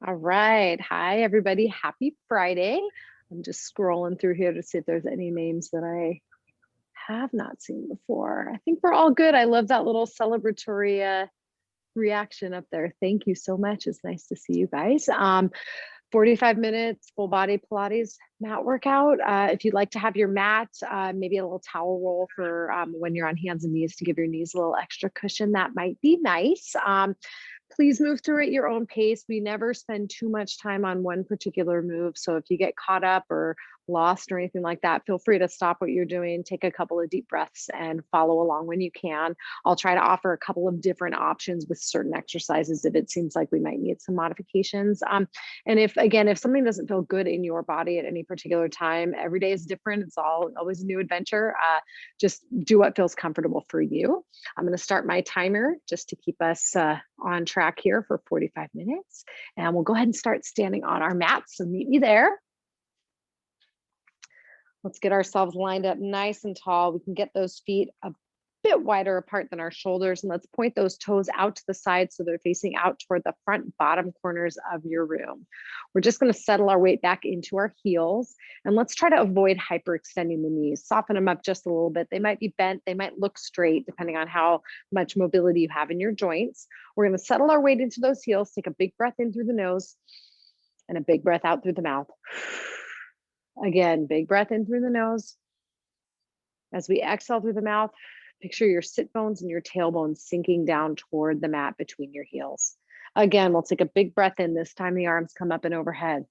All right. Hi, everybody. Happy Friday. I'm just scrolling through here to see if there's any names that I have not seen before. I think we're all good. I love that little celebratory reaction up there. Thank you so much. It's nice to see you guys. 45 minutes, full body Pilates mat workout. If you'd like to have your mat, maybe a little towel roll for when you're on hands and knees to give your knees a little extra cushion, that might be nice. Please move through at your own pace. We never spend too much time on one particular move. So if you get caught up or lost or anything like that, feel free to stop what you're doing, take a couple of deep breaths and follow along when you can. I'll try to offer a couple of different options with certain exercises if it seems like we might need some modifications. And if something doesn't feel good in your body at any particular time, every day is different. It's always a new adventure. Just do what feels comfortable for you. I'm going to start my timer just to keep us on track here for 45 minutes. And we'll go ahead and start standing on our mats. So meet me there. Let's get ourselves lined up nice and tall. We can get those feet a bit wider apart than our shoulders, and let's point those toes out to the side so they're facing out toward the front bottom corners of your room. We're just going to settle our weight back into our heels, and let's try to avoid hyperextending the knees. Soften them up just a little bit. They might be bent, they might look straight depending on how much mobility you have in your joints. We're going to settle our weight into those heels. Take a big breath in through the nose and a big breath out through the mouth. Again, big breath in through the nose. As we exhale through the mouth, picture your sit bones and your tailbone sinking down toward the mat between your heels. Again, we'll take a big breath in. This time the arms come up and overhead.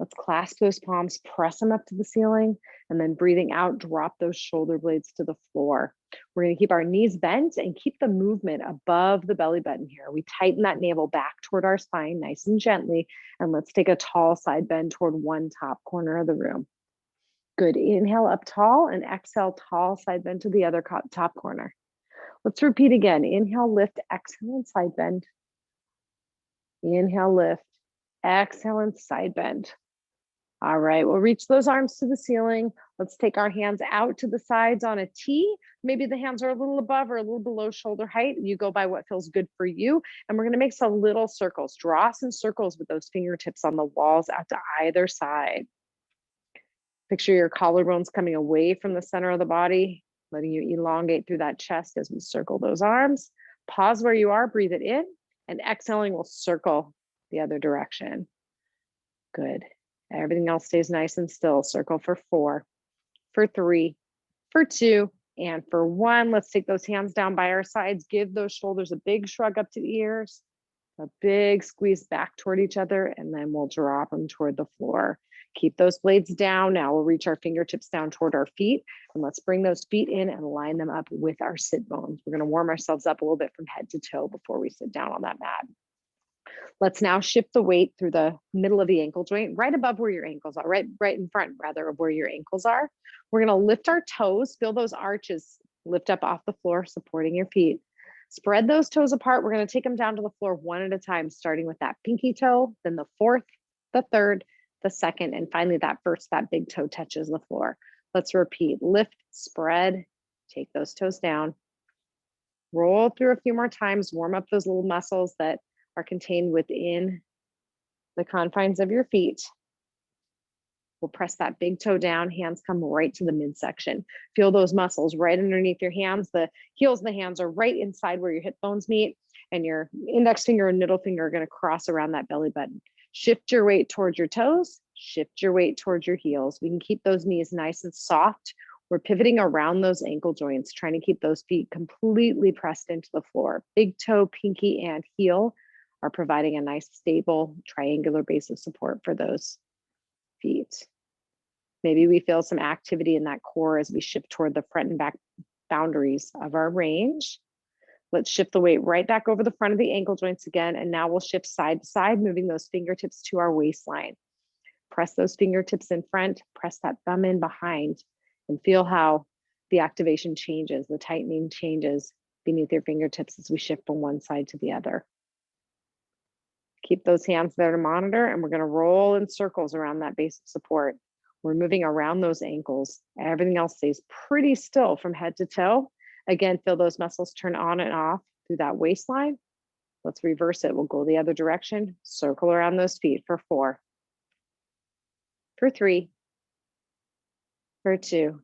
Let's clasp those palms, press them up to the ceiling, and then breathing out, drop those shoulder blades to the floor. We're going to keep our knees bent and keep the movement above the belly button here. We tighten that navel back toward our spine nice and gently, and let's take a tall side bend toward one top corner of the room. Good. Inhale up tall and exhale tall side bend to the other top corner. Let's repeat again. Inhale, lift, exhale, and side bend. Inhale, lift, exhale, and side bend. All right, we'll reach those arms to the ceiling. Let's take our hands out to the sides on a T. Maybe the hands are a little above or a little below shoulder height. You go by what feels good for you. And we're going to make some little circles. Draw some circles with those fingertips on the walls out to either side. Picture your collarbones coming away from the center of the body, letting you elongate through that chest as we circle those arms. Pause where you are, breathe it in, and exhaling will circle the other direction. Good. Everything else stays nice and still. Circle for 4, for 3, for 2, and for 1. Let's take those hands down by our sides. Give those shoulders a big shrug up to the ears, a big squeeze back toward each other, and then we'll drop them toward the floor. Keep those blades down. Now we'll reach our fingertips down toward our feet, and let's bring those feet in and line them up with our sit bones. We're going to warm ourselves up a little bit from head to toe before we sit down on that mat. Let's now shift the weight through the middle of the ankle joint, right above where your ankles are, right in front rather of where your ankles are. We're going to lift our toes, feel those arches lift up off the floor, supporting your feet. Spread those toes apart. We're going to take them down to the floor one at a time, starting with that pinky toe, then the fourth, the third, the second, and finally that big toe touches the floor. Let's repeat. Lift, spread, take those toes down. Roll through a few more times, warm up those little muscles that are contained within the confines of your feet. We'll press that big toe down, hands come right to the midsection. Feel those muscles right underneath your hands. The heels of the hands are right inside where your hip bones meet, and your index finger and middle finger are going to cross around that belly button. Shift your weight towards your toes, shift your weight towards your heels. We can keep those knees nice and soft. We're pivoting around those ankle joints, trying to keep those feet completely pressed into the floor. Big toe, pinky, and heel are providing a nice stable triangular base of support for those feet. Maybe we feel some activity in that core as we shift toward the front and back boundaries of our range. Let's shift the weight right back over the front of the ankle joints again. And now we'll shift side to side, moving those fingertips to our waistline. Press those fingertips in front, press that thumb in behind, and feel how the activation changes, the tightening changes beneath your fingertips as we shift from one side to the other. Keep those hands there to monitor, and we're going to roll in circles around that base of support. We're moving around those ankles. Everything else stays pretty still from head to toe. Again, feel those muscles turn on and off through that waistline. Let's reverse it. We'll go the other direction, circle around those feet for 4, for 3, for 2,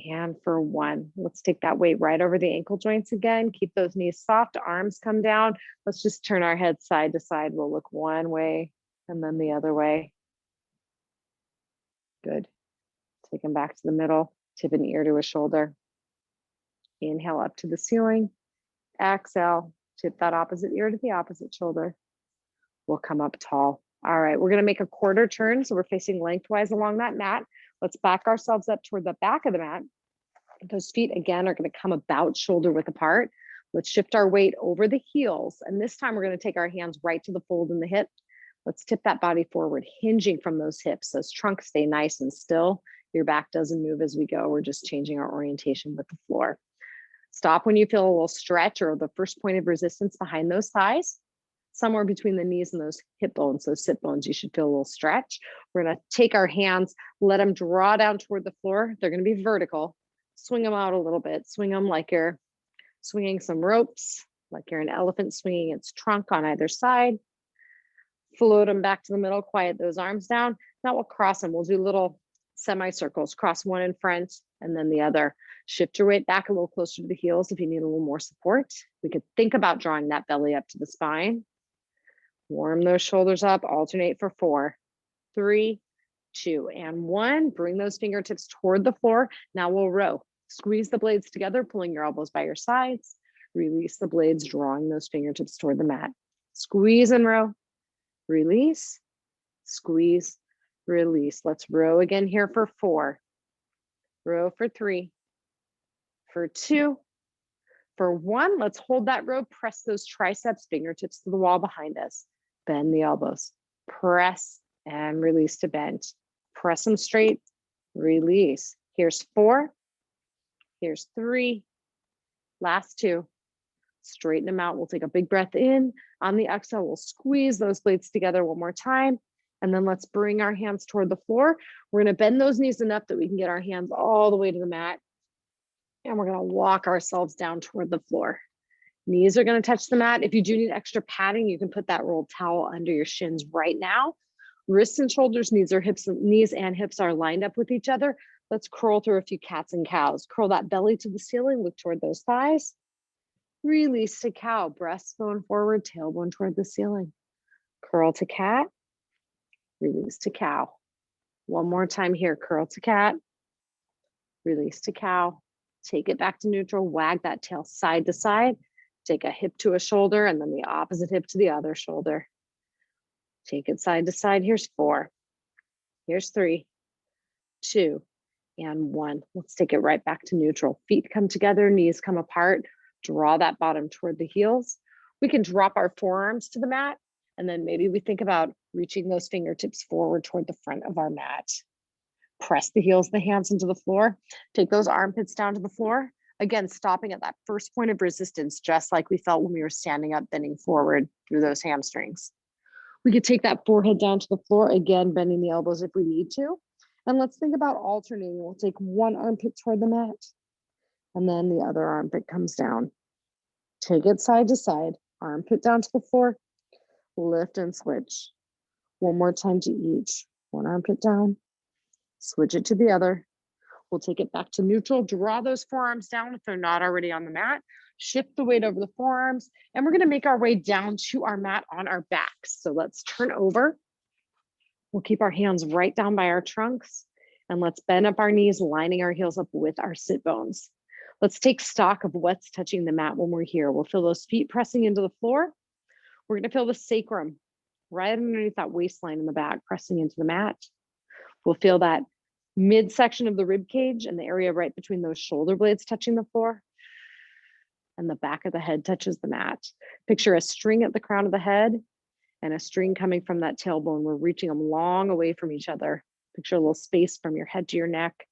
and for 1. Let's take that weight right over the ankle joints again. Keep those knees soft, arms come down. Let's just turn our head side to side. We'll look one way and then the other way. Good. Take them back to the middle, tip an ear to a shoulder. Inhale up to the ceiling. Exhale, tip that opposite ear to the opposite shoulder. We'll come up tall. All right, we're gonna make a quarter turn. So we're facing lengthwise along that mat. Let's back ourselves up toward the back of the mat. Those feet again are gonna come about shoulder width apart. Let's shift our weight over the heels. And this time we're gonna take our hands right to the fold in the hip. Let's tip that body forward, hinging from those hips. Those trunks stay nice and still. Your back doesn't move as we go. We're just changing our orientation with the floor. Stop when you feel a little stretch or the first point of resistance behind those thighs. Somewhere between the knees and those hip bones, those sit bones, you should feel a little stretch. We're gonna take our hands, let them draw down toward the floor. They're gonna be vertical. Swing them out a little bit. Swing them like you're swinging some ropes, like you're an elephant swinging its trunk on either side. Float them back to the middle, quiet those arms down. Now we'll cross them. We'll do little semicircles, cross one in front and then the other. Shift your weight back a little closer to the heels if you need a little more support. We could think about drawing that belly up to the spine. Warm those shoulders up, alternate for 4, 3, 2, and 1. Bring those fingertips toward the floor. Now we'll row. Squeeze the blades together, pulling your elbows by your sides. Release the blades, drawing those fingertips toward the mat. Squeeze and row. Release, squeeze, release. Let's row again here for 4. Row for 3, for 2, for 1. Let's hold that row. Press those triceps, fingertips to the wall behind us. Bend the elbows. Press and release to bend. Press them straight. Release. Here's 4. Here's 3. Last 2. Straighten them out. We'll take a big breath in. On the exhale, we'll squeeze those blades together one more time. And then let's bring our hands toward the floor. We're gonna bend those knees enough that we can get our hands all the way to the mat. And we're gonna walk ourselves down toward the floor. Knees are gonna touch the mat. If you do need extra padding, you can put that rolled towel under your shins right now. Wrists and shoulders, knees and hips are lined up with each other. Let's curl through a few cats and cows. Curl that belly to the ceiling, look toward those thighs. Release to cow, breasts going forward, tailbone toward the ceiling. Curl to cat, release to cow. One more time here, curl to cat, release to cow. Take it back to neutral, wag that tail side to side. Take a hip to a shoulder and then the opposite hip to the other shoulder. Take it side to side. Here's 4. Here's 3, 2, and 1. Let's take it right back to neutral. Feet come together, knees come apart. Draw that bottom toward the heels. We can drop our forearms to the mat, and then maybe we think about reaching those fingertips forward toward the front of our mat. Press the heels of the hands into the floor. Take those armpits down to the floor. Again, stopping at that first point of resistance, just like we felt when we were standing up, bending forward through those hamstrings. We could take that forehead down to the floor, again, bending the elbows if we need to. And let's think about alternating. We'll take one armpit toward the mat, and then the other armpit comes down. Take it side to side, armpit down to the floor, lift and switch. One more time to each. One armpit down, switch it to the other. We'll take it back to neutral, draw those forearms down if they're not already on the mat, shift the weight over the forearms, and we're gonna make our way down to our mat on our backs. So let's turn over. We'll keep our hands right down by our trunks, and let's bend up our knees, lining our heels up with our sit bones. Let's take stock of what's touching the mat when we're here. We'll feel those feet pressing into the floor. We're gonna feel the sacrum right underneath that waistline in the back, pressing into the mat. We'll feel that midsection of the rib cage and the area right between those shoulder blades touching the floor. And the back of the head touches the mat. Picture a string at the crown of the head and a string coming from that tailbone. We're reaching them long away from each other. Picture a little space from your head to your neck,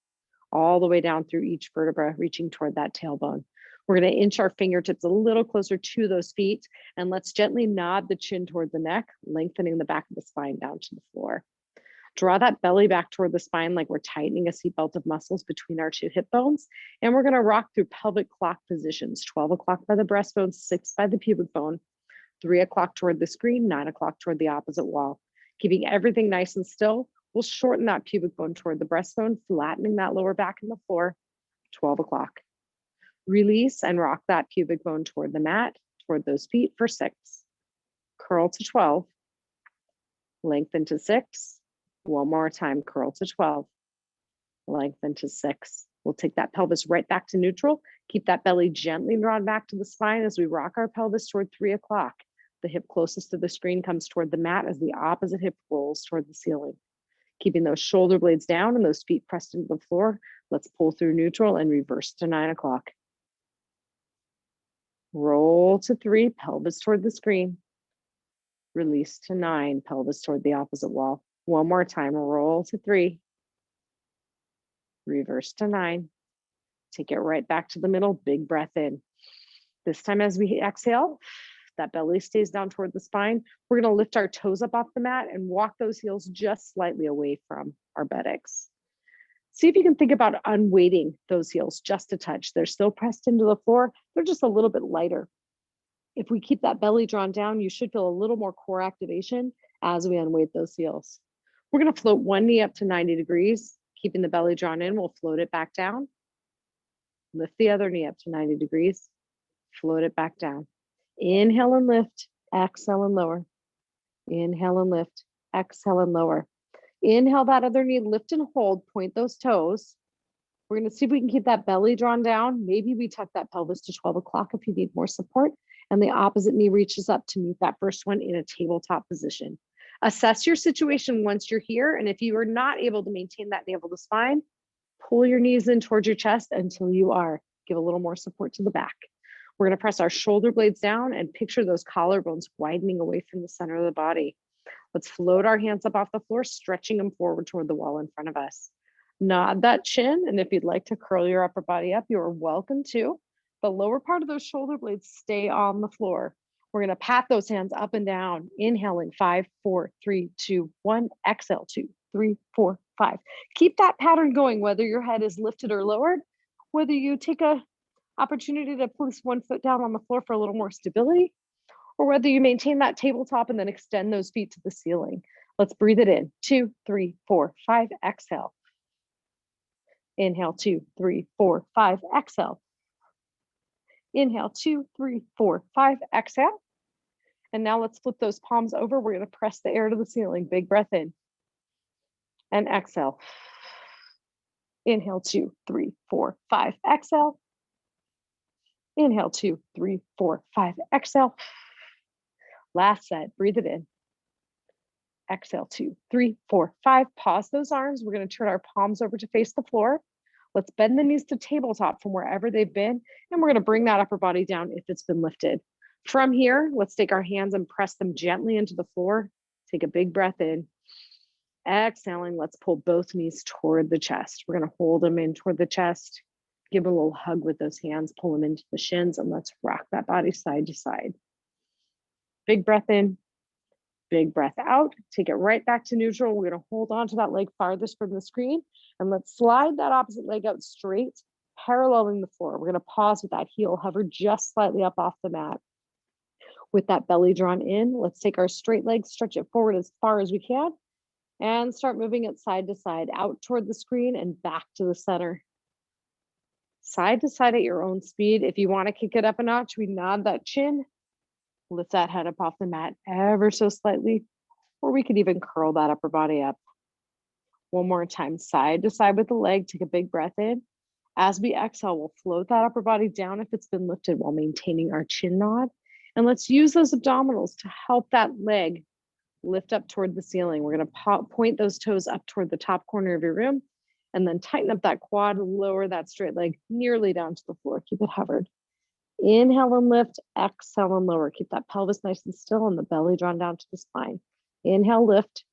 all the way down through each vertebra, reaching toward that tailbone. We're gonna inch our fingertips a little closer to those feet, and let's gently nod the chin toward the neck, lengthening the back of the spine down to the floor. Draw that belly back toward the spine like we're tightening a seatbelt of muscles between our two hip bones. And we're gonna rock through pelvic clock positions, 12 o'clock by the breastbone, 6 by the pubic bone. 3 o'clock toward the screen, 9 o'clock toward the opposite wall. Keeping everything nice and still, we'll shorten that pubic bone toward the breastbone, flattening that lower back in the floor, 12 o'clock. Release and rock that pubic bone toward the mat, toward those feet for 6. Curl to 12. Lengthen to 6. One more time, curl to 12. Lengthen to 6. We'll take that pelvis right back to neutral. Keep that belly gently drawn back to the spine as we rock our pelvis toward 3 o'clock. The hip closest to the screen comes toward the mat as the opposite hip rolls toward the ceiling. Keeping those shoulder blades down and those feet pressed into the floor, let's pull through neutral and reverse to 9 o'clock. Roll to 3, pelvis toward the screen. Release to 9, pelvis toward the opposite wall. One more time, roll to 3. Reverse to 9. Take it right back to the middle, big breath in. This time as we exhale, that belly stays down toward the spine. We're gonna lift our toes up off the mat and walk those heels just slightly away from our buttocks. See if you can think about unweighting those heels just a touch. They're still pressed into the floor. They're just a little bit lighter. If we keep that belly drawn down, you should feel a little more core activation as we unweight those heels. We're gonna float one knee up to 90 degrees, keeping the belly drawn in. We'll float it back down. Lift the other knee up to 90 degrees, float it back down. Inhale and lift, exhale and lower. Inhale and lift, exhale and lower. Inhale that other knee, lift and hold, point those toes. We're gonna see if we can keep that belly drawn down. Maybe we tuck that pelvis to 12 o'clock if you need more support, and the opposite knee reaches up to meet that first one in a tabletop position. Assess your situation once you're here, and if you are not able to maintain that navel to spine, pull your knees in towards your chest until you are. Give a little more support to the back. We're gonna press our shoulder blades down and picture those collarbones widening away from the center of the body. Let's float our hands up off the floor, stretching them forward toward the wall in front of us. Nod that chin, and if you'd like to curl your upper body up, you are welcome to. The lower part of those shoulder blades stay on the floor. We're gonna pat those hands up and down, inhaling 5, 4, 3, 2, 1, exhale 2, 3, 4, 5. Keep that pattern going, whether your head is lifted or lowered, whether you take a opportunity to place one foot down on the floor for a little more stability, or whether you maintain that tabletop and then extend those feet to the ceiling. Let's breathe it in. 2, 3, 4, 5, exhale. Inhale, 2, 3, 4, 5, exhale. Inhale, 2, 3, 4, 5, exhale. And now let's flip those palms over. We're gonna press the air to the ceiling. Big breath in. And exhale. Inhale, 2, 3, 4, 5, exhale. Inhale, 2, 3, 4, 5, exhale. Last set, breathe it in. Exhale, 2, 3, 4, 5. Pause those arms. We're gonna turn our palms over to face the floor. Let's bend the knees to tabletop from wherever they've been, and we're gonna bring that upper body down if it's been lifted. From here, let's take our hands and press them gently into the floor. Take a big breath in. Exhaling, let's pull both knees toward the chest. We're gonna hold them in toward the chest. Give a little hug with those hands, pull them into the shins, and let's rock that body side to side. Big breath in, big breath out. Take it right back to neutral. We're gonna hold on to that leg farthest from the screen, and let's slide that opposite leg out straight, paralleling the floor. We're gonna pause with that heel, hover just slightly up off the mat. With that belly drawn in, let's take our straight leg, stretch it forward as far as we can, and start moving it side to side, out toward the screen and back to the center. Side to side at your own speed. If you want to kick it up a notch, we nod that chin, lift that head up off the mat ever so slightly, or we could even curl that upper body up. One more time, side to side with the leg. Take a big breath in. As we exhale, we'll float that upper body down if it's been lifted while maintaining our chin nod. And let's use those abdominals to help that leg lift up toward the ceiling. We're going to point those toes up toward the top corner of your room, and then tighten up that quad, lower that straight leg nearly down to the floor. Keep it hovered. Inhale and lift, exhale and lower. Keep that pelvis nice and still and the belly drawn down to the spine. Inhale, lift,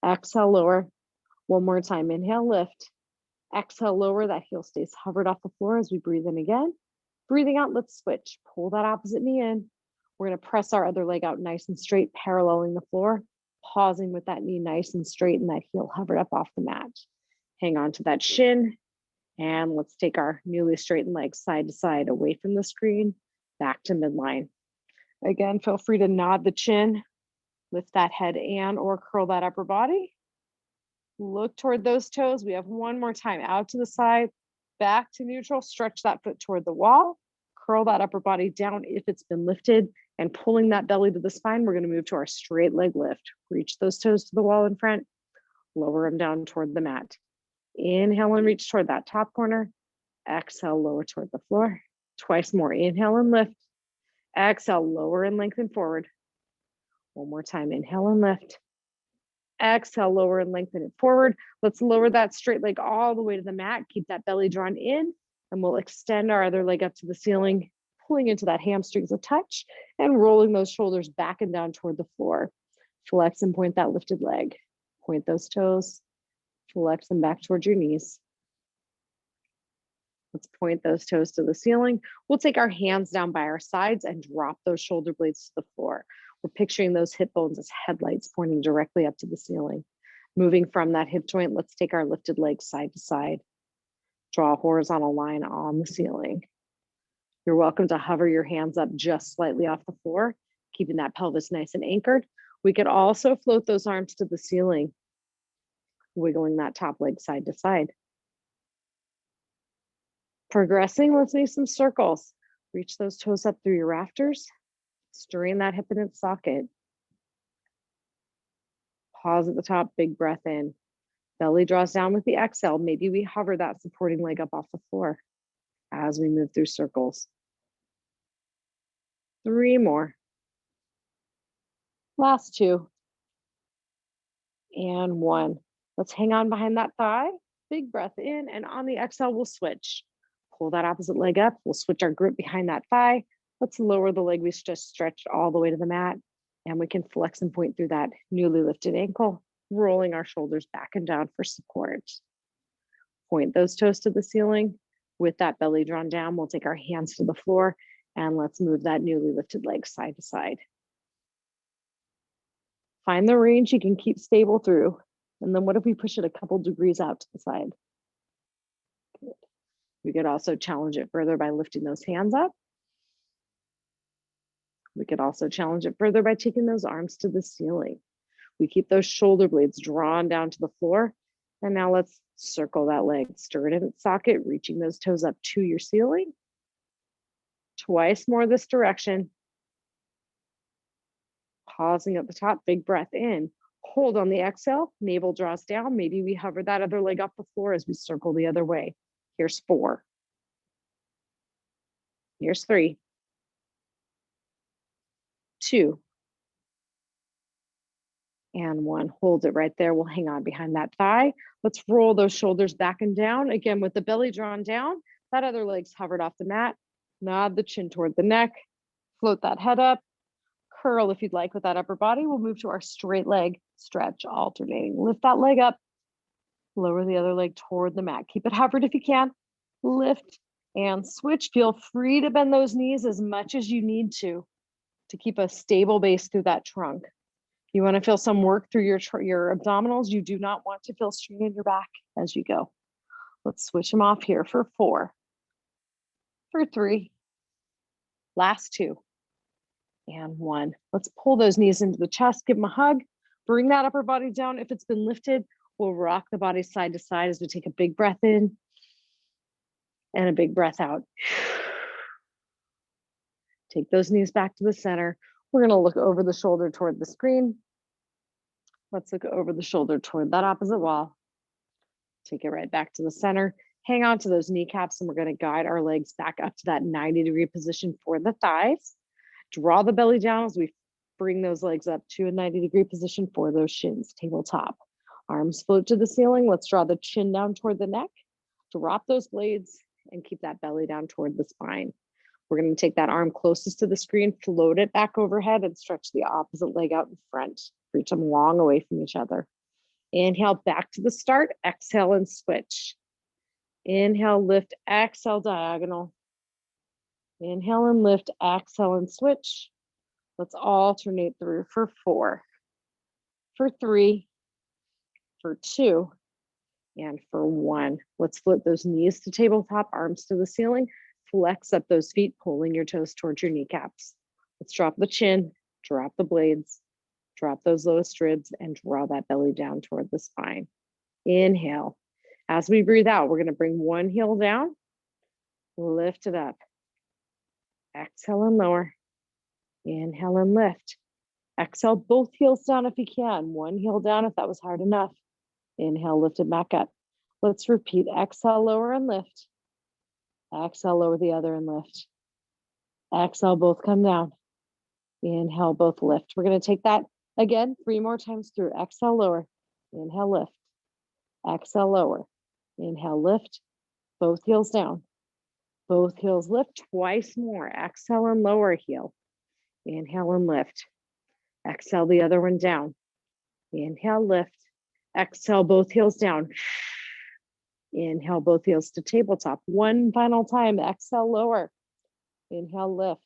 exhale, lower. One more time, inhale, lift, exhale, lower. That heel stays hovered off the floor as we breathe in again. Breathing out, let's switch. Pull that opposite knee in. We're gonna press our other leg out nice and straight, paralleling the floor, pausing with that knee nice and straight and that heel hovered up off the mat. Hang on to that shin, and let's take our newly straightened legs side to side, away from the screen, back to midline. Again, feel free to nod the chin, lift that head and or curl that upper body. Look toward those toes. We have one more time, out to the side, back to neutral, stretch that foot toward the wall, curl that upper body down if it's been lifted, and pulling that belly to the spine. We're gonna move to our straight leg lift. Reach those toes to the wall in front, lower them down toward the mat. Inhale and reach toward that top corner. Exhale, lower toward the floor. Twice more, inhale and lift. Exhale, lower and lengthen forward. One more time, inhale and lift. Exhale, lower and lengthen it forward. Let's lower that straight leg all the way to the mat. Keep that belly drawn in, and we'll extend our other leg up to the ceiling, pulling into that hamstrings a touch and rolling those shoulders back and down toward the floor. Flex and point that lifted leg. Point those toes, flex them back towards your knees. Let's point those toes to the ceiling. We'll take our hands down by our sides and drop those shoulder blades to the floor. We're picturing those hip bones as headlights pointing directly up to the ceiling. Moving from that hip joint, let's take our lifted legs side to side. Draw a horizontal line on the ceiling. You're welcome to hover your hands up just slightly off the floor, keeping that pelvis nice and anchored. We could also float those arms to the ceiling, wiggling that top leg side to side. Progressing, let's make some circles. Reach those toes up through your rafters, stirring that hip in its socket. Pause at the top, big breath in. Belly draws down with the exhale. Maybe we hover that supporting leg up off the floor as we move through circles. 3 more. Last 2. And 1. Let's hang on behind that thigh. Big breath in, and on the exhale, we'll switch. Pull that opposite leg up. We'll switch our grip behind that thigh. Let's lower the leg we just stretched all the way to the mat, and we can flex and point through that newly lifted ankle, rolling our shoulders back and down for support. Point those toes to the ceiling. With that belly drawn down, we'll take our hands to the floor, and let's move that newly lifted leg side to side. Find the range you can keep stable through. And then what if we push it a couple degrees out to the side? Good. We could also challenge it further by lifting those hands up. We could also challenge it further by taking those arms to the ceiling. We keep those shoulder blades drawn down to the floor. And now let's circle that leg, stir it in its socket, reaching those toes up to your ceiling. Twice more this direction. Pausing at the top, big breath in. Hold on the exhale, navel draws down. Maybe we hover that other leg off the floor as we circle the other way. Here's 4. Here's 3. 2. And 1. Hold it right there. We'll hang on behind that thigh. Let's roll those shoulders back and down. Again, with the belly drawn down, that other leg's hovered off the mat. Nod the chin toward the neck. Float that head up. Curl if you'd like with that upper body. We'll move to our straight leg stretch, alternating. Lift that leg up. Lower the other leg toward the mat. Keep it hovered if you can. Lift and switch. Feel free to bend those knees as much as you need to keep a stable base through that trunk. You want to feel some work through your abdominals. You do not want to feel strain in your back as you go. Let's switch them off here for 4, for 3, last 2, and 1. Let's pull those knees into the chest, give them a hug, bring that upper body down. If it's been lifted, we'll rock the body side to side as we take a big breath in and a big breath out. Take those knees back to the center. We're going to look over the shoulder toward the screen. Let's look over the shoulder toward that opposite wall. Take it right back to the center. Hang on to those kneecaps, and we're going to guide our legs back up to that 90-degree position for the thighs. Draw the belly down as we bring those legs up to a 90-degree position for those shins, tabletop. Arms float to the ceiling. Let's draw the chin down toward the neck. Drop those blades and keep that belly down toward the spine. We're going to take that arm closest to the screen, float it back overhead, and stretch the opposite leg out in front. Reach them long away from each other. Inhale, back to the start. Exhale and switch. Inhale, lift, exhale, diagonal. Inhale and lift, exhale and switch. Let's alternate through for 4, for 3, for 2, and for 1. Let's flip those knees to tabletop, arms to the ceiling. Flex up those feet, pulling your toes towards your kneecaps. Let's drop the chin, drop the blades, drop those lowest ribs, and draw that belly down toward the spine. Inhale. As we breathe out, we're going to bring one heel down, lift it up. Exhale and lower. Inhale and lift. Exhale, both heels down if you can. One heel down if that was hard enough. Inhale, lift it back up. Let's repeat. Exhale, lower and lift. Exhale, lower the other and lift. Exhale, both come down. Inhale, both lift. We're going to take that again 3 more times through. Exhale, lower. Inhale, lift. Exhale, lower. Inhale, lift. Both heels down. Both heels lift twice more. Exhale and lower heel. Inhale and lift. Exhale, the other one down. Inhale, lift. Exhale, both heels down. Inhale, both heels to tabletop. One final time. Exhale, lower. Inhale, lift.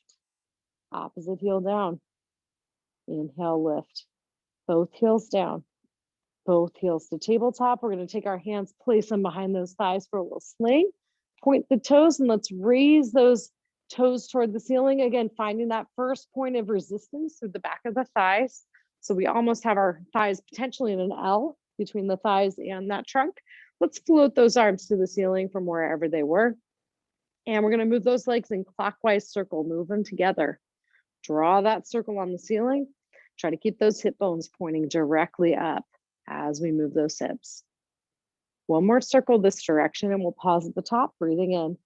Opposite heel down. Inhale, lift. Both heels down. Both heels to tabletop. We're going to take our hands, place them behind those thighs for a little sling. Point the toes and let's raise those toes toward the ceiling. Again, finding that first point of resistance through the back of the thighs. So we almost have our thighs potentially in an L between the thighs and that trunk. Let's float those arms to the ceiling from wherever they were. And we're going to move those legs in clockwise circle, move them together. Draw that circle on the ceiling. Try to keep those hip bones pointing directly up as we move those hips. One more circle this direction and we'll pause at the top, breathing in.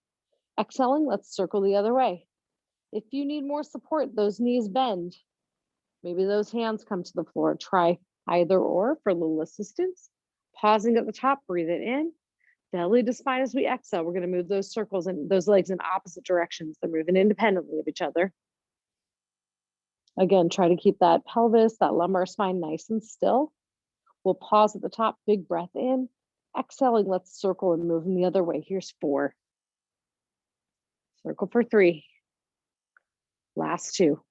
Exhaling, let's circle the other way. If you need more support, those knees bend. Maybe those hands come to the floor. Try either or for a little assistance. Pausing at the top, breathe it in. Belly to spine as we exhale. We're going to move those circles and those legs in opposite directions. They're moving independently of each other. Again, try to keep that pelvis, that lumbar spine nice and still. We'll pause at the top, big breath in. Exhaling, let's circle and move in the other way. Here's 4. Circle for 3. Last 2.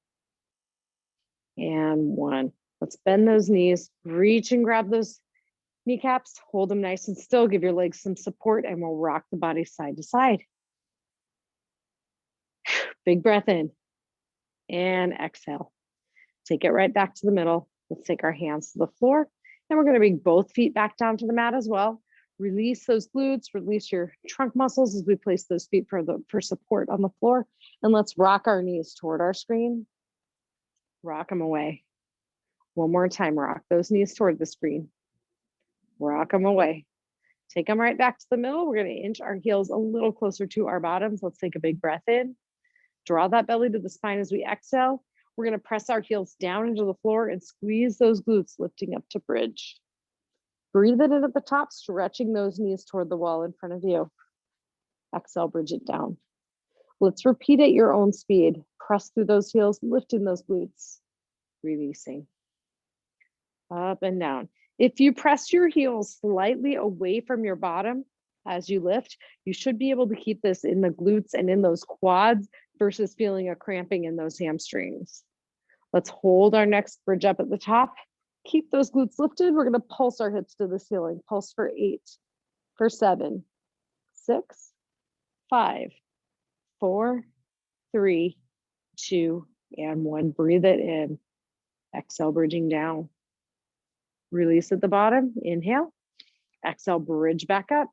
And 1. Let's bend those knees, reach and grab those kneecaps, hold them nice and still, give your legs some support, and we'll rock the body side to side. Big breath in and exhale. Take it right back to the middle. Let's take our hands to the floor, and we're going to bring both feet back down to the mat as well. Release those glutes, release your trunk muscles as we place those feet for support on the floor. And let's rock our knees toward our screen. Rock them away. One more time, rock those knees toward the screen. Rock them away. Take them right back to the middle. We're going to inch our heels a little closer to our bottoms. Let's take a big breath in. Draw that belly to the spine as we exhale. We're going to press our heels down into the floor and squeeze those glutes, lifting up to bridge. Breathe it in at the top, stretching those knees toward the wall in front of you. Exhale, bridge it down. Let's repeat at your own speed. Press through those heels, lifting those glutes, releasing. Up and down. If you press your heels slightly away from your bottom as you lift, you should be able to keep this in the glutes and in those quads versus feeling a cramping in those hamstrings. Let's hold our next bridge up at the top. Keep those glutes lifted. We're going to pulse our hips to the ceiling. Pulse for 8, for 7, 6, 5, 4, 3, 2, and 1. Breathe it in. Exhale, bridging down. Release at the bottom. Inhale. Exhale, bridge back up.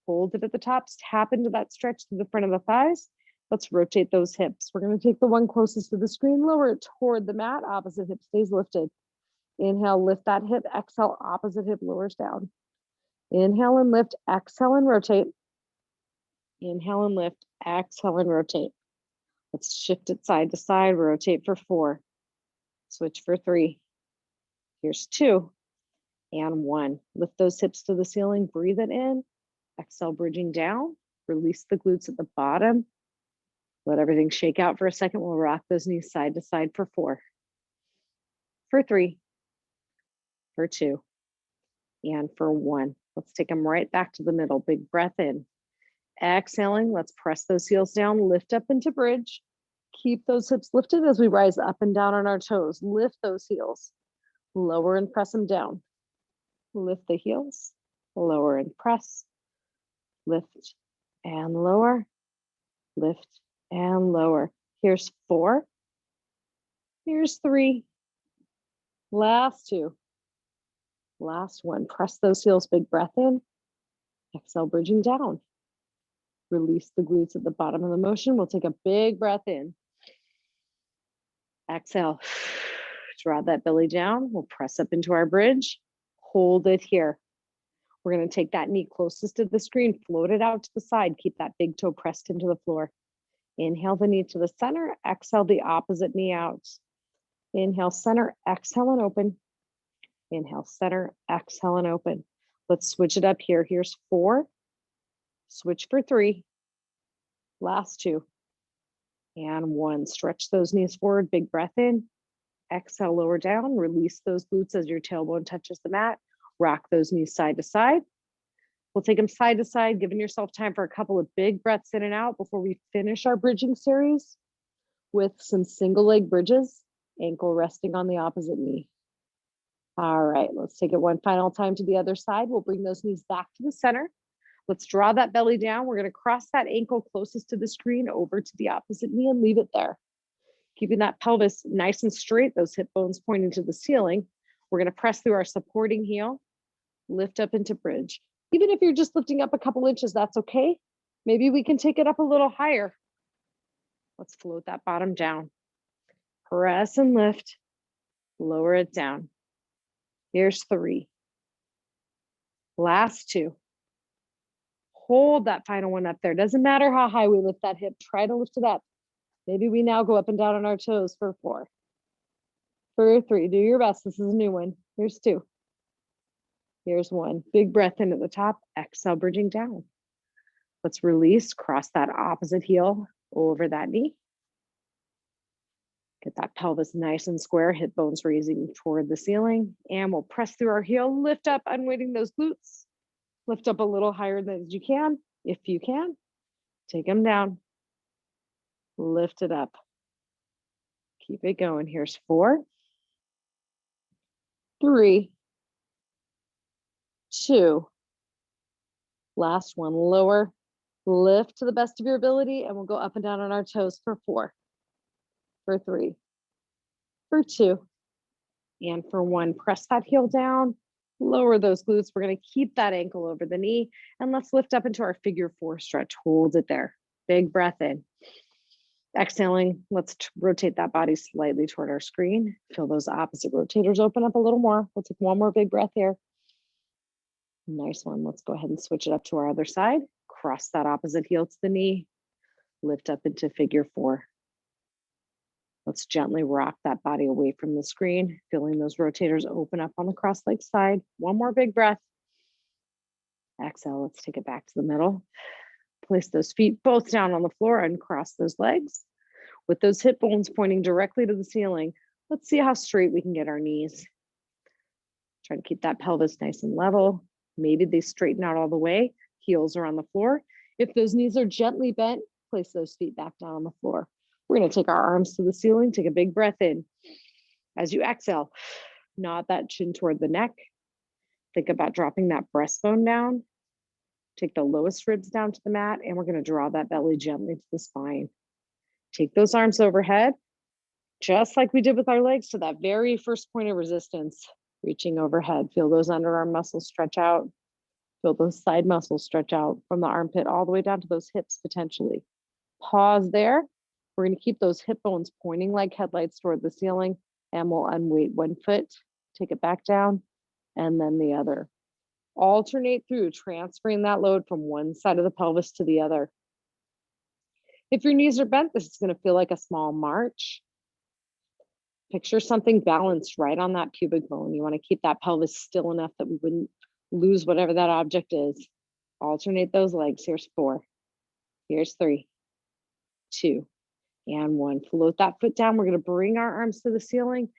Hold it at the top. Tap into that stretch to the front of the thighs. Let's rotate those hips. We're going to take the one closest to the screen, lower it toward the mat. Opposite hip stays lifted. Inhale, lift that hip. Exhale, opposite hip lowers down. Inhale and lift. Exhale and rotate. Inhale and lift. Exhale and rotate. Let's shift it side to side. Rotate for 4. Switch for 3. Here's 2 and 1. Lift those hips to the ceiling. Breathe it in. Exhale, bridging down. Release the glutes at the bottom. Let everything shake out for a second. We'll rock those knees side to side for 4. For 3. For 2. And for 1. Let's take them right back to the middle. Big breath in. Exhaling, let's press those heels down, lift up into bridge. Keep those hips lifted as we rise up and down on our toes. Lift those heels. Lower and press them down. Lift the heels. Lower and press. Lift and lower. Lift and lower. Here's 4 Here's 3. Last 2. Last 1. Press those heels, big breath in. Exhale, bridging down. Release the glutes at the bottom of the motion. We'll take a big breath in. Exhale. Draw that belly down. We'll press up into our bridge. Hold it here. We're going to take that knee closest to the screen, float it out to the side. Keep that big toe pressed into the floor. Inhale the knee to the center. Exhale the opposite knee out. Inhale, center, exhale and open. Inhale, center, exhale and open. Let's switch it up here. Here's 4. Switch for 3. Last 2. And 1. Stretch those knees forward. Big breath in. Exhale, lower down. Release those glutes as your tailbone touches the mat. Rock those knees side to side. We'll take them side to side, giving yourself time for a couple of big breaths in and out before we finish our bridging series with some single leg bridges, ankle resting on the opposite knee. All right, let's take it one final time to the other side. We'll bring those knees back to the center. Let's draw that belly down. We're going to cross that ankle closest to the screen over to the opposite knee and leave it there. Keeping that pelvis nice and straight, those hip bones pointing to the ceiling. We're going to press through our supporting heel, lift up into bridge. Even if you're just lifting up a couple inches, that's okay. Maybe we can take it up a little higher. Let's float that bottom down. Press and lift, lower it down. Here's 3. Last 2. Hold that final one up there. Doesn't matter how high we lift that hip, try to lift it up. Maybe we now go up and down on our toes for 4. For 3, do your best. This is a new one. Here's 2. Here's 1. Big breath in at the top, exhale, bridging down. Let's release, cross that opposite heel over that knee. Get that pelvis nice and square, hip bones raising toward the ceiling. And we'll press through our heel, lift up, unweighting those glutes. Lift up a little higher than you can. If you can, take them down. Lift it up. Keep it going. Here's 4, 3, 2. Last one, lower, lift to the best of your ability, and we'll go up and down on our toes for 4, for 3, for 2, and for 1. Press that heel down, lower those glutes. We're going to keep that ankle over the knee, and let's lift up into our figure 4 stretch. Hold it there. Big breath in. Exhaling, let's rotate that body slightly toward our screen. Feel those opposite rotators open up a little more. We'll take one more big breath here. Nice one. Let's go ahead and switch it up to our other side. Cross that opposite heel to the knee. Lift up into figure 4. Let's gently rock that body away from the screen, feeling those rotators open up on the cross-leg side. One more big breath. Exhale, let's take it back to the middle. Place those feet both down on the floor and cross those legs. With those hip bones pointing directly to the ceiling, let's see how straight we can get our knees. Try to keep that pelvis nice and level. Maybe they straighten out all the way. Heels are on the floor. If those knees are gently bent, place those feet back down on the floor. We're going to take our arms to the ceiling, take a big breath in. As you exhale, nod that chin toward the neck. Think about dropping that breastbone down. Take the lowest ribs down to the mat, and we're going to draw that belly gently to the spine. Take those arms overhead, just like we did with our legs, to that very first point of resistance, reaching overhead. Feel those underarm muscles stretch out. Feel those side muscles stretch out from the armpit all the way down to those hips potentially. Pause there. We're going to keep those hip bones pointing like headlights toward the ceiling, and we'll unweight one foot, take it back down, and then the other. Alternate through, transferring that load from one side of the pelvis to the other. If your knees are bent, this is going to feel like a small march. Picture something balanced right on that pubic bone. You want to keep that pelvis still enough that we wouldn't lose whatever that object is. Alternate those legs. Here's 4. Here's 3, 2, and 1. Float that foot down. We're going to bring our arms to the ceiling.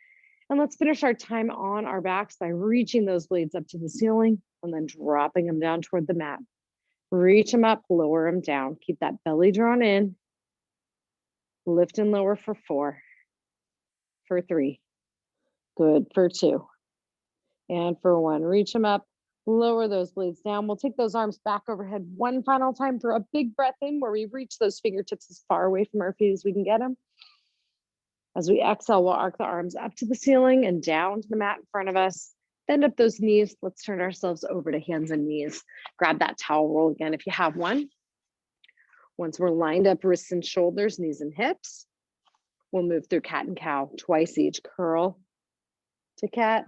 And let's finish our time on our backs by reaching those blades up to the ceiling and then dropping them down toward the mat. Reach them up, lower them down. Keep that belly drawn in. Lift and lower for 4, for 3. Good, for 2. And for 1. Reach them up, lower those blades down. We'll take those arms back overhead one final time for a big breath in where we reach those fingertips as far away from our feet as we can get them. As we exhale, we'll arc the arms up to the ceiling and down to the mat in front of us. Bend up those knees. Let's turn ourselves over to hands and knees. Grab that towel roll again if you have one. Once we're lined up, wrists and shoulders, knees and hips, we'll move through cat and cow twice each. Curl to cat,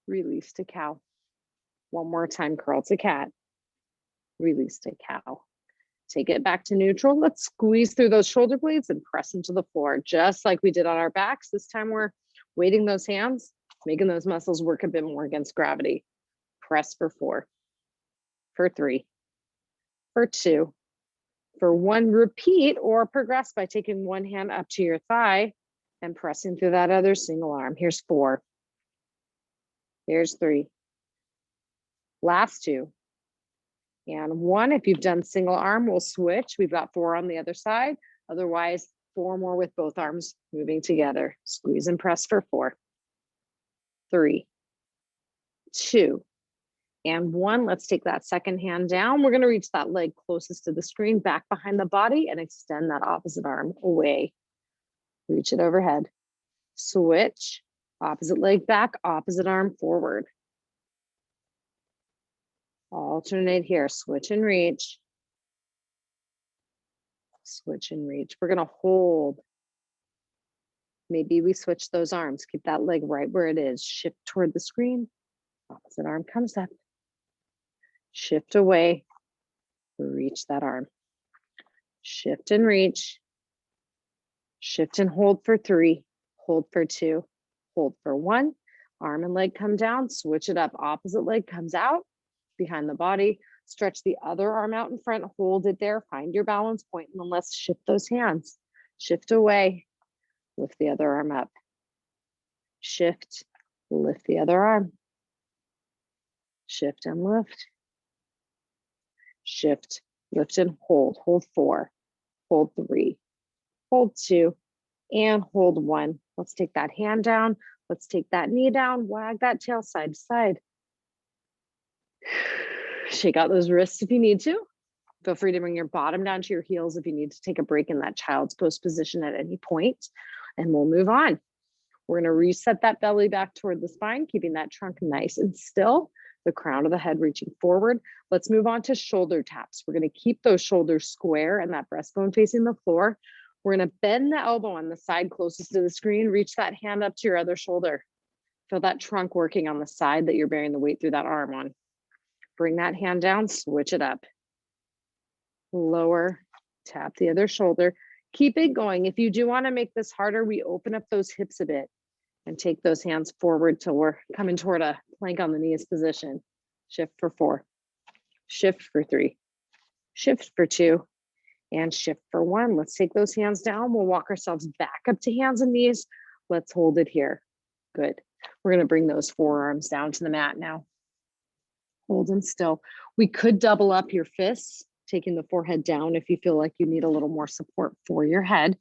release to cow. One more time, curl to cat, release to cow. Take it back to neutral. Let's squeeze through those shoulder blades and press into the floor, just like we did on our backs. This time we're weighting those hands, making those muscles work a bit more against gravity. Press for 4, for 3, for 2, for 1. Repeat or progress by taking one hand up to your thigh and pressing through that other single arm. Here's 4. Here's 3. Last 2. And 1, if you've done single arm, we'll switch. We've got 4 on the other side. Otherwise, 4 more with both arms moving together. Squeeze and press for 4, 3, 2, and 1. Let's take that second hand down. We're going to reach that leg closest to the screen, back behind the body, and extend that opposite arm away. Reach it overhead. Switch. Opposite leg back, opposite arm forward. Alternate here, switch and reach. Switch and reach. We're gonna hold. Maybe we switch those arms. Keep that leg right where it is. Shift toward the screen. Opposite arm comes up. Shift away. Reach that arm. Shift and reach. Shift and hold for 3. Hold for 2. Hold for 1. Arm and leg come down. Switch it up. Opposite leg comes out. Behind the body, stretch the other arm out in front, hold it there, find your balance point, and then let's shift those hands. Shift away, lift the other arm up. Shift, lift the other arm. Shift and lift. Shift, lift and hold. Hold 4, hold 3, hold 2, and hold 1. Let's take that hand down. Let's take that knee down, wag that tail side to side. Shake out those wrists if you need to. Feel free to bring your bottom down to your heels if you need to take a break in that child's pose position at any point, and we'll move on. We're going to reset that belly back toward the spine, keeping that trunk nice and still, the crown of the head reaching forward. Let's move on to shoulder taps. We're going to keep those shoulders square and that breastbone facing the floor. We're going to bend the elbow on the side closest to the screen, reach that hand up to your other shoulder. Feel that trunk working on the side that you're bearing the weight through that arm on. Bring that hand down, switch it up. Lower, tap the other shoulder. Keep it going. If you do want to make this harder, we open up those hips a bit and take those hands forward till we're coming toward a plank on the knees position. Shift for 4, shift for 3, shift for 2, and shift for 1. Let's take those hands down. We'll walk ourselves back up to hands and knees. Let's hold it here. Good. We're going to bring those forearms down to the mat now. Hold them still. We could double up your fists, taking the forehead down if you feel like you need a little more support for your head.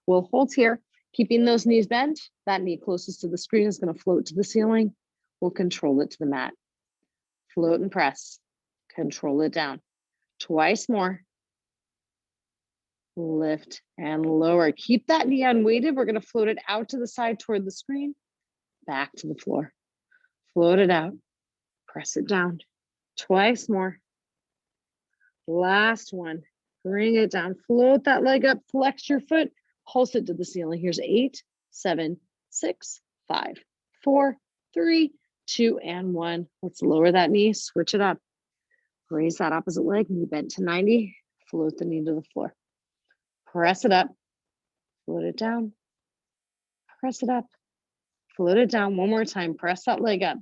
We'll hold here, keeping those knees bent. That knee closest to the screen is going to float to the ceiling. We'll control it to the mat. Float and press. Control it down. Twice more. Lift and lower. Keep that knee unweighted. We're going to float it out to the side toward the screen. Back to the floor. Float it out. Press it down. Twice more. Last one. Bring it down. Float that leg up. Flex your foot. Pulse it to the ceiling. Here's 8, 7, 6, 5, 4, 3, 2, and 1. Let's lower that knee. Switch it up. Raise that opposite leg. Knee bent to 90. Float the knee to the floor. Press it up. Float it down. Press it up. Float it down. One more time. Press that leg up.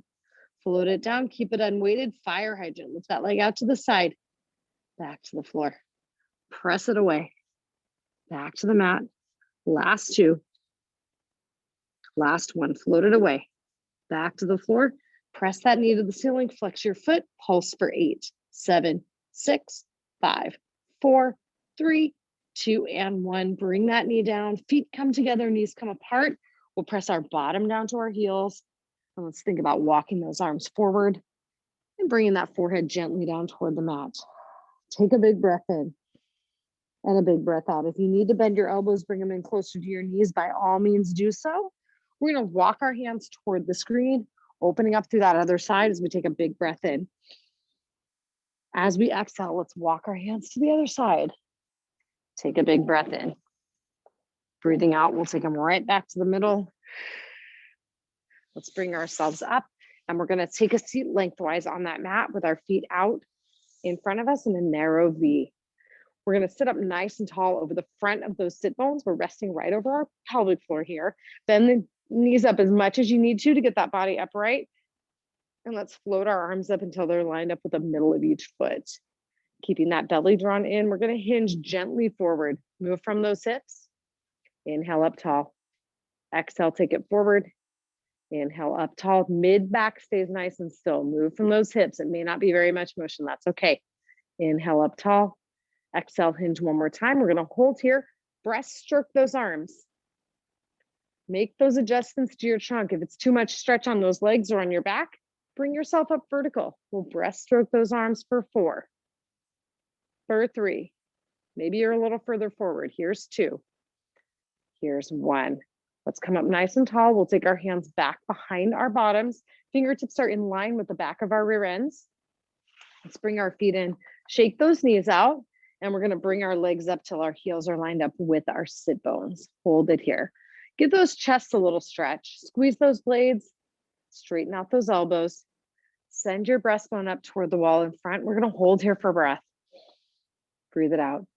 Float it down, keep it unweighted, fire hydrant. Lift that leg out to the side, back to the floor. Press it away, back to the mat. Last 2. Last one, float it away, back to the floor. Press that knee to the ceiling, flex your foot, pulse for 8, 7, 6, 5, 4, 3, 2, and 1. Bring that knee down, feet come together, knees come apart. We'll press our bottom down to our heels. And let's think about walking those arms forward and bringing that forehead gently down toward the mat. Take a big breath in. And a big breath out. If you need to bend your elbows, bring them in closer to your knees, by all means do so. We're gonna walk our hands toward the screen, opening up through that other side as we take a big breath in. As we exhale, let's walk our hands to the other side. Take a big breath in. Breathing out, we'll take them right back to the middle. Let's bring ourselves up, and we're gonna take a seat lengthwise on that mat with our feet out in front of us in a narrow V. We're gonna sit up nice and tall over the front of those sit bones. We're resting right over our pelvic floor here. Bend the knees up as much as you need to get that body upright. And let's float our arms up until they're lined up with the middle of each foot. Keeping that belly drawn in, we're gonna hinge gently forward. Move from those hips. Inhale up tall. Exhale, take it forward. Inhale up tall. Mid back stays nice and still. Move from those hips. It may not be very much motion. That's okay. Inhale up tall. Exhale, hinge one more time. We're gonna hold here. Breaststroke those arms. Make those adjustments to your trunk. If it's too much stretch on those legs or on your back, bring yourself up vertical. We'll breaststroke those arms for 4, for 3. Maybe you're a little further forward. Here's 2. Here's 1. Let's come up nice and tall. We'll take our hands back behind our bottoms. Fingertips are in line with the back of our rear ends. Let's bring our feet in. Shake those knees out. And we're gonna bring our legs up till our heels are lined up with our sit bones. Hold it here. Give those chests a little stretch. Squeeze those blades. Straighten out those elbows. Send your breastbone up toward the wall in front. We're gonna hold here for breath. Breathe it out.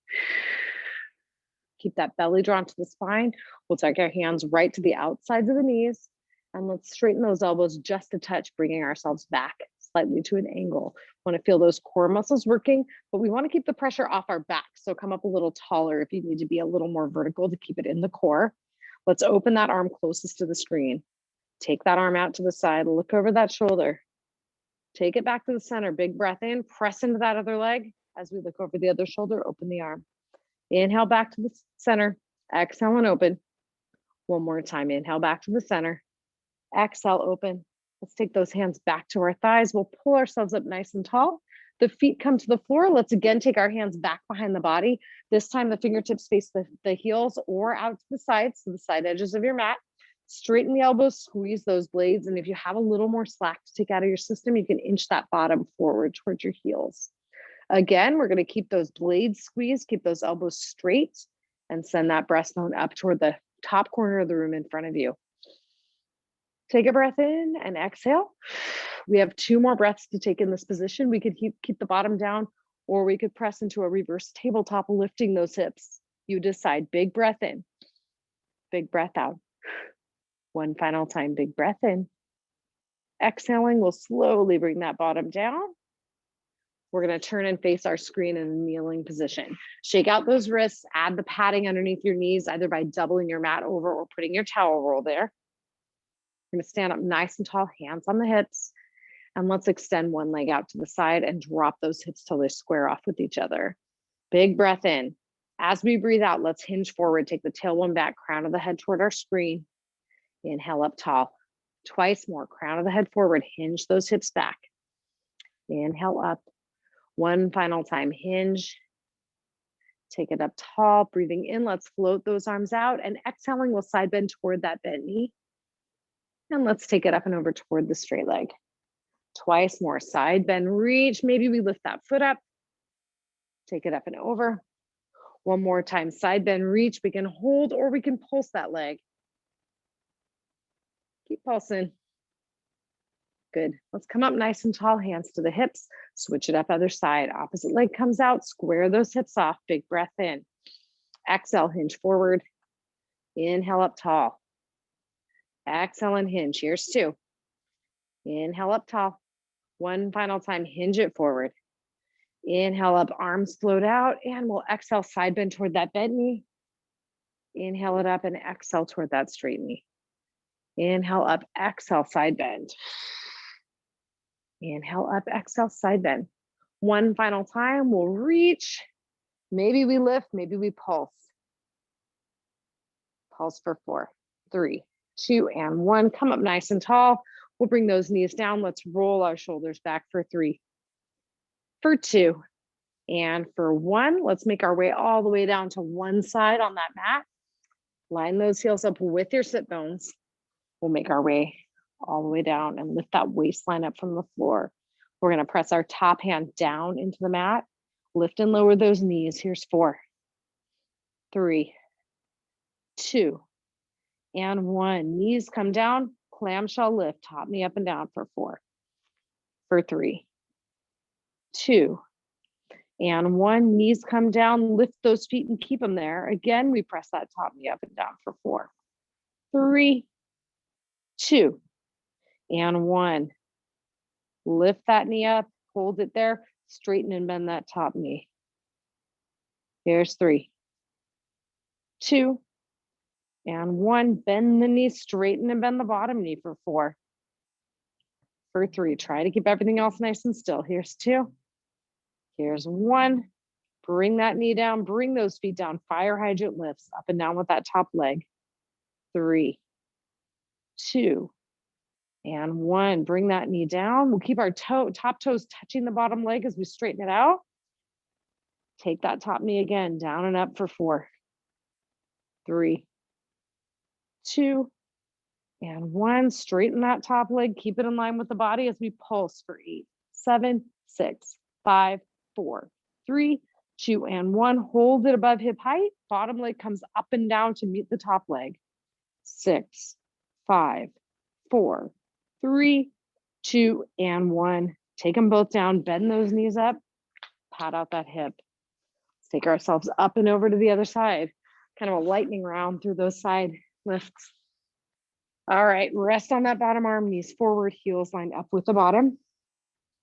Keep that belly drawn to the spine. We'll take our hands right to the outsides of the knees. And let's straighten those elbows just a touch, bringing ourselves back slightly to an angle. Want to feel those core muscles working, but we want to keep the pressure off our back. So come up a little taller if you need to be a little more vertical to keep it in the core. Let's open that arm closest to the screen. Take that arm out to the side, look over that shoulder. Take it back to the center, big breath in, press into that other leg. As we look over the other shoulder, open the arm. Inhale back to the center, exhale and open. One more time, inhale back to the center, exhale, open. Let's take those hands back to our thighs. We'll pull ourselves up nice and tall. The feet come to the floor. Let's again take our hands back behind the body. This time the fingertips face the heels or out to the sides, to the side edges of your mat. Straighten the elbows, squeeze those blades. And if you have a little more slack to take out of your system, you can inch that bottom forward towards your heels. Again, we're gonna keep those blades squeezed, keep those elbows straight, and send that breastbone up toward the top corner of the room in front of you. Take a breath in and exhale. We have 2 more breaths to take in this position. We could keep the bottom down, or we could press into a reverse tabletop, lifting those hips. You decide. Big breath in, big breath out. One final time, big breath in. Exhaling, we'll slowly bring that bottom down. We're gonna turn and face our screen in a kneeling position. Shake out those wrists, add the padding underneath your knees, either by doubling your mat over or putting your towel roll there. We're gonna stand up nice and tall, hands on the hips, and let's extend one leg out to the side and drop those hips till they square off with each other. Big breath in. As we breathe out, let's hinge forward, take the tailbone back, crown of the head toward our screen. Inhale up tall. Twice more, crown of the head forward, hinge those hips back. Inhale up. One final time, hinge. Take it up tall, breathing in, let's float those arms out, and exhaling, we'll side bend toward that bent knee. And let's take it up and over toward the straight leg. Twice more, side bend, reach. Maybe we lift that foot up. Take it up and over. One more time, side bend, reach. We can hold or we can pulse that leg. Keep pulsing. Good. Let's come up nice and tall, hands to the hips. Switch it up other side. Opposite leg comes out. Square those hips off. Big breath in. Exhale, hinge forward. Inhale up tall. Exhale and hinge. Here's 2. Inhale up tall. One final time, hinge it forward. Inhale up, arms float out, and we'll exhale, side bend toward that bent knee. Inhale it up and exhale toward that straight knee. Inhale up, exhale, side bend. Inhale up, exhale, side bend. One final time, we'll reach. Maybe we lift, maybe we pulse. Pulse for 4, 3, 2, and 1. Come up nice and tall. We'll bring those knees down. Let's roll our shoulders back for 3, for 2, And for 1, let's make our way all the way down to one side on that mat. Line those heels up with your sit bones. We'll make our way all the way down and lift that waistline up from the floor. We're going to press our top hand down into the mat. Lift and lower those knees. Here's 4, 3, 2, and 1. Knees come down, clamshell lift, top knee up and down for 4, for 3, 2, and 1. Knees come down, lift those feet and keep them there. Again, we press that top knee up and down for 4, 3, 2, and 1. Lift that knee up, hold it there, straighten and bend that top knee. Here's 3, 2, and 1. Bend the knee, straighten and bend the bottom knee for 4, for 3. Try to keep everything else nice and still. Here's 2, here's 1. Bring that knee down, bring those feet down, fire hydrant lifts up and down with that top leg. 3, 2, and 1. Bring that knee down. We'll keep our top toes touching the bottom leg as we straighten it out. Take that top knee again, down and up for 4, 3, 2, and 1. Straighten that top leg. Keep it in line with the body as we pulse for 8, 7, 6, 5, 4, 3, 2, and 1. Hold it above hip height. Bottom leg comes up and down to meet the top leg. 6, 5, 4, 3, 2, and 1. Take them both down. Bend those knees up. Pat out that hip. Let's take ourselves up and over to the other side. Kind of a lightning round through those side lifts. All right, rest on that bottom arm, knees forward, heels lined up with the bottom.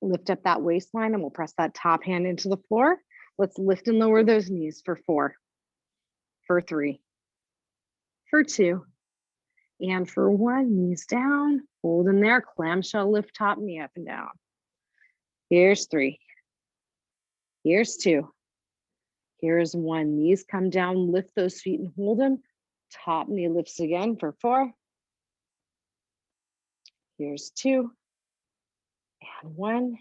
Lift up that waistline and we'll press that top hand into the floor. Let's lift and lower those knees for 4, for 3, for 2, and for 1. Knees down, hold in there, clamshell lift, top knee up and down. Here's 3, here's 2, here's 1. Knees come down, lift those feet and hold them. Top knee lifts again for 4. Here's 2, and 1.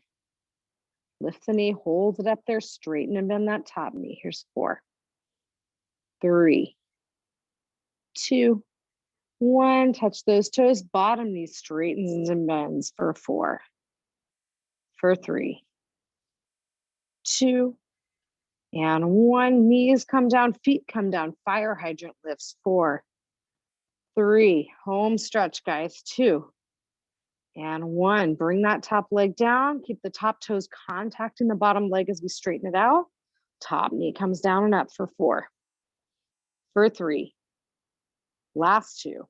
Lift the knee, hold it up there, straighten and bend that top knee. Here's 4, 3, 2, 1. Touch those toes, bottom knee straightens and bends for 4, for 3, 2, and 1. Knees come down, feet come down, fire hydrant lifts. 4, 3, home stretch, guys. 2, and 1. Bring that top leg down. Keep the top toes contacting the bottom leg as we straighten it out. Top knee comes down and up for 4, for 3, last 2,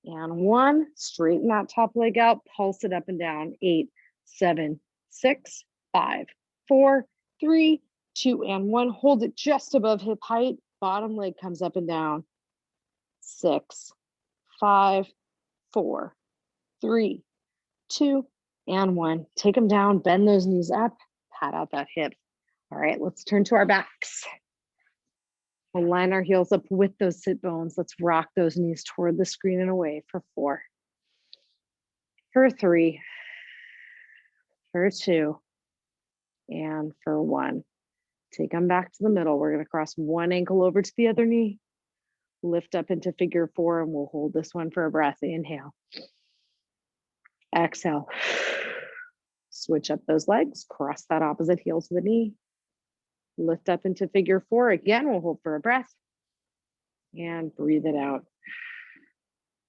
and 1. Straighten that top leg out, pulse it up and down. 8, 7, 6, 5, 4, 3, 2, and 1. Hold it just above hip height. Bottom leg comes up and down. 6, 5, 4, 3, 2, and 1. Take them down, bend those knees up, pat out that hip. All right, let's turn to our backs. We'll line our heels up with those sit bones. Let's rock those knees toward the screen and away for 4, for 3, for 2, and for 1. Take them back to the middle. We're going to cross one ankle over to the other knee. Lift up into figure 4, and we'll hold this one for a breath. Inhale. Exhale. Switch up those legs. Cross that opposite heel to the knee. Lift up into figure 4. Again, we'll hold for a breath. And breathe it out.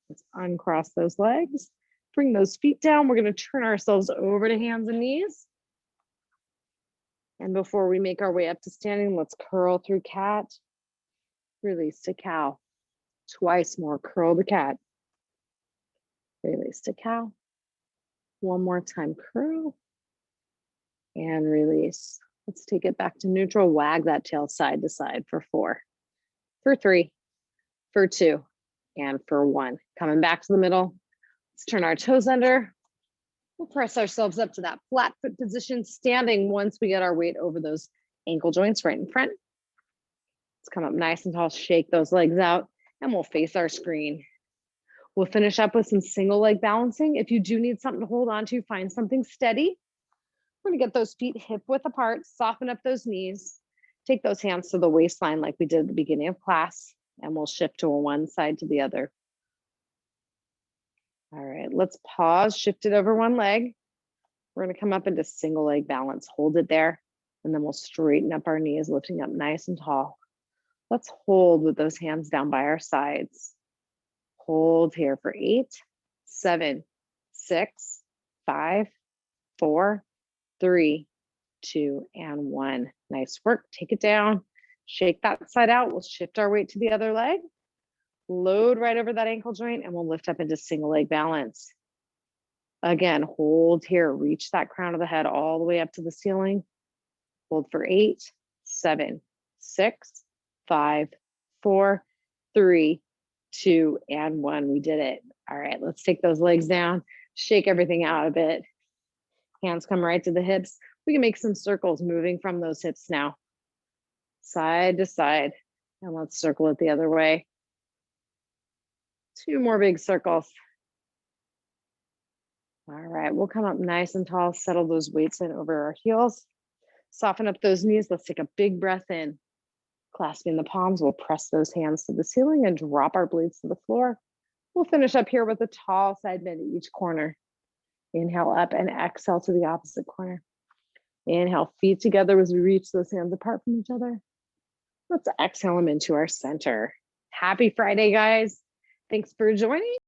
Let's uncross those legs. Bring those feet down. We're going to turn ourselves over to hands and knees. And before we make our way up to standing, let's curl through cat. Release to cow. Twice more. Curl to cat. Release to cow. One more time. Curl. And release. Let's take it back to neutral. Wag that tail side to side for 4, for 3, for 2, and for 1. Coming back to the middle. Let's turn our toes under. We'll press ourselves up to that flat foot position, standing once we get our weight over those ankle joints right in front. Let's come up nice and tall, shake those legs out, and we'll face our screen. We'll finish up with some single leg balancing. If you do need something to hold on to, find something steady. We're gonna get those feet hip width apart, soften up those knees, take those hands to the waistline like we did at the beginning of class, and we'll shift to one side to the other. All right, let's pause, shift it over one leg. We're gonna come up into single leg balance, hold it there, and then we'll straighten up our knees, lifting up nice and tall. Let's hold with those hands down by our sides. Hold here for 8, 7, 6, 5, 4, 3, 2, and 1. Nice work. Take it down. Shake that side out. We'll shift our weight to the other leg. Load right over that ankle joint, and we'll lift up into single leg balance. Again, hold here. Reach that crown of the head all the way up to the ceiling. Hold for 8, 7, 6, 5, 4, 3, 2, and 1. We did it. All right, let's take those legs down, shake everything out a bit. Hands come right to the hips. We can make some circles moving from those hips now. Side to side. And let's circle it the other way. 2 more big circles. All right, we'll come up nice and tall, settle those weights in over our heels. Soften up those knees. Let's take a big breath in. Clasping the palms, we'll press those hands to the ceiling and drop our blades to the floor. We'll finish up here with a tall side bend at each corner. Inhale up and exhale to the opposite corner. Inhale, feet together as we reach those hands apart from each other. Let's exhale them into our center. Happy Friday, guys. Thanks for joining.